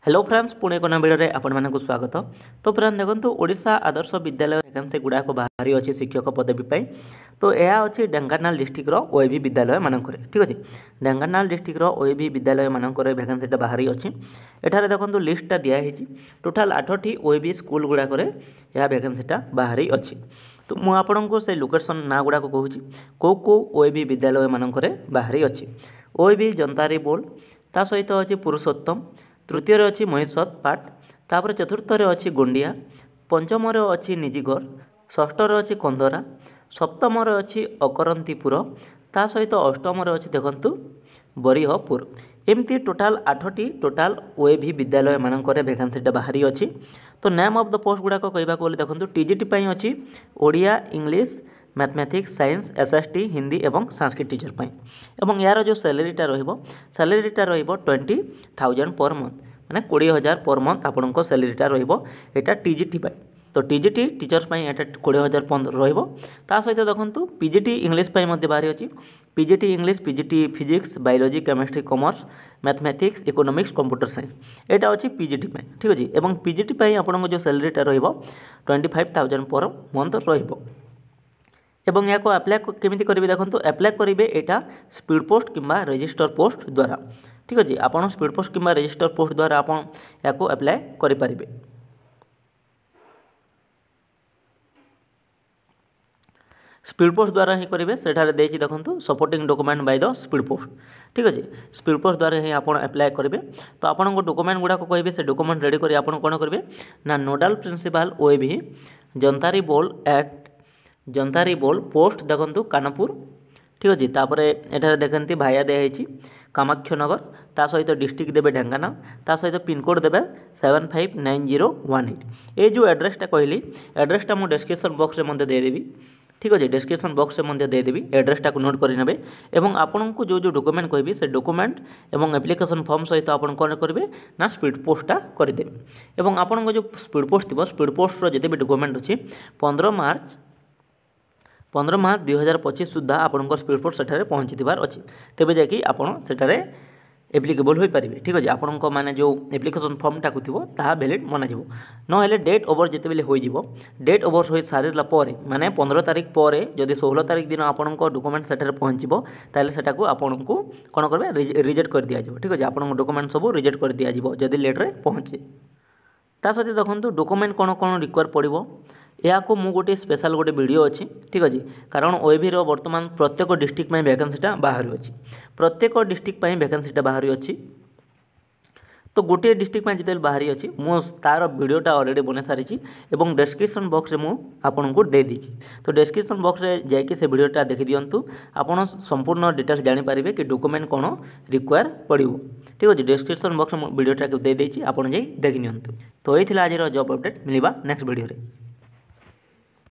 Hello friends Pune एक video आपण मानक स्वागत। तो फ्रेंड्स देखो ओडिशा आदर्श विद्यालय वैकेंसी गुड़ाक बाहरी अच्छी शिक्षक पदवी पर। तो यह अच्छी ढेंकानाल डिस्ट्रिक्टर ओएबी विद्यालय मानक ठीक अच्छे। ढेंकानाल डिस्ट्रिक्टर ओएबी विद्यालय मानक वैकेंसीटा बाहरी अच्छी। एठारे देखो लिस्टा दिखाई टोटाल 8टी ओएबी स्कूल गुड़ाक यह वैकेंसीटा बाहरी अच्छी। तो मुझे आपको से लोकेशन ना गुड़ाक कहूँ कौ कौ ओएबी विद्यालय मानक बाहरी अच्छी। ओएबी जनतारी बोल ता सहित अच्छी पुरुषोत्तम, तृतीय अच्छी महेश्वर पाट, तापर चतुर्थ अच्छी गोंडिया, पंचम अच्छी निजिगर, षष्ठ अच्छी कंदरा, सप्तम अच्छी अकरंतीपुर, ता सहित अष्टम अच्छी देखु बरीहपुर। एमती टोटाल 8टी टोटाल ओएबी विद्यालय मानक वैकेंसीटा बाहरी अच्छी। तो नेम ऑफ द पोस्ट गुड़ाक कहवाक देखो टीजीटी अच्छी Odia, English, mathematics, science, SST, Hindi एवं संस्कृत टीचर पाई। एवं यार जो सैलरीटा सैलरीटा 20,000 पर मंथ माने 20,000 पर मंथ आपंक सैलरीटा रहा टीजीटी पाई। तो टीजीटी टीचर्स पाई एटा 20,000 रहिबो। ता सहित देखंतु पीजीटी इंग्लिश पाई मध्ये बाहरी अछि। PGT English, PGT physics, biology, chemistry, commerce, mathematics, economics, computer science एटा अछि पीजीटी पाई ठीक अछि। एवं पीजीटी पाई आपनक जो सैलरीटा रहिबो 25,000 पर मंथ रहिबो। एवं या को अप्लाई केमिति करिवे देखंतु अप्लाई करिवे एटा स्पीड पोस्ट किंबा रजिस्टर पोस्ट द्वारा ठीक अछि। आपण स्पीड पोस्ट किंबा रजिस्टर पोस्ट द्वारा आपण या को अप्लाई करि परिबे। स्पीड पोस्ट द्वारा ही करेंगे सेठारे देछि देखंतु supporting document by the speed post ठीक अच्छे। स्पीड पोस्ट द्वारा ही आप अप्लाई करेंगे। तो आपन डॉक्यूमेंट गुड़ाक कहे से डॉक्यूमेंट रेडी कर आप कौन करेंगे ना नोडाल प्रिंसिपल ओएबी जनतारी बोल पोस्ट देखंतु कानपुर ठीक अच्छे। तापर एठारे देखते भाया दिखाई कामाक्षनगर, ता सहित डिस्ट्रिक्ट देवे ढेंकानाल, ता सहित पिनकोड देवे 759018। ये जो एड्रेसटा कहली एड्रेसटा मुझे डिस्क्रिप्शन बॉक्स में देदेवी ठीक अच्छे। डिस्क्रिप्शन बॉक्स में देदेवी एड्रेसटा को नोट करने एवं आपन को जो डॉक्यूमेंट कहबी से डॉक्यूमेंट एवं एप्लिकेशन फॉर्म सहित आप कौन करेंगे ना स्पीड पोस्टा करदे। एवं आपन जो स्पीड पोस्ट थी स्पीड पोस्ट जिते भी डॉक्यूमेंट अच्छी 15 मार्च 2025 सुधा आपंकर स्पीड पोस्ट सेठारे पहुँची अच्छी। तेज जाकि आपठारे एप्लिकेबल हो पारे ठीक अच्छे। आपण मैंने जो एप्लिकेशन फॉर्मटा को थो ताहा वैलिड मना ना डेट ओवर जिते हो डेट ओवर हो सारा माने 15 तारीख पर जदि 16 तारीख दिन आपण डॉक्यूमेंट सेठारे पहुँचो ताले सेटा को आपन को कौन करेंगे रिजेक्ट कर दिया ठीक अच्छे। आपन डॉक्यूमेंट सब रिजेक्ट कर दिया जदि लेट्रे पहुँचे। ता सहित देखो डॉक्यूमेंट कौन कौन रिक्वायर पड़ो या को मु गोटे स्पेशल गोटे वीडियो अच्छी ठीक अच्छे। कारण ओएबी वर्तमान प्रत्येक डिस्ट्रिक्ट में वैकेंसीटा बाहरी अच्छी। प्रत्येक डिस्ट्रिक्ट में वैकेंसीटा बाहरी अच्छी। तो गोटे डिस्ट्रिक्ट में जिते बाहरी अच्छी मु तार वीडियोटा ऑलरेडी बना सारी और डिस्क्रिप्शन बॉक्स में आपन को दे दीची। तो डिस्क्रिप्शन बॉक्स में जाकि से वीडियोटा देखि दियंतु आपन संपूर्ण डिटेल्स जानि पारिबे कि डॉक्यूमेंट कौन रिक्वायर पड़ो ठीक अच्छे। डिस्क्रिप्शन बॉक्स में वीडियोटा को दे देछि आपन जाई देखि नियंतु। तो ये आज जॉब अपडेट मिलवा नेक्स्ट वीडियो रे।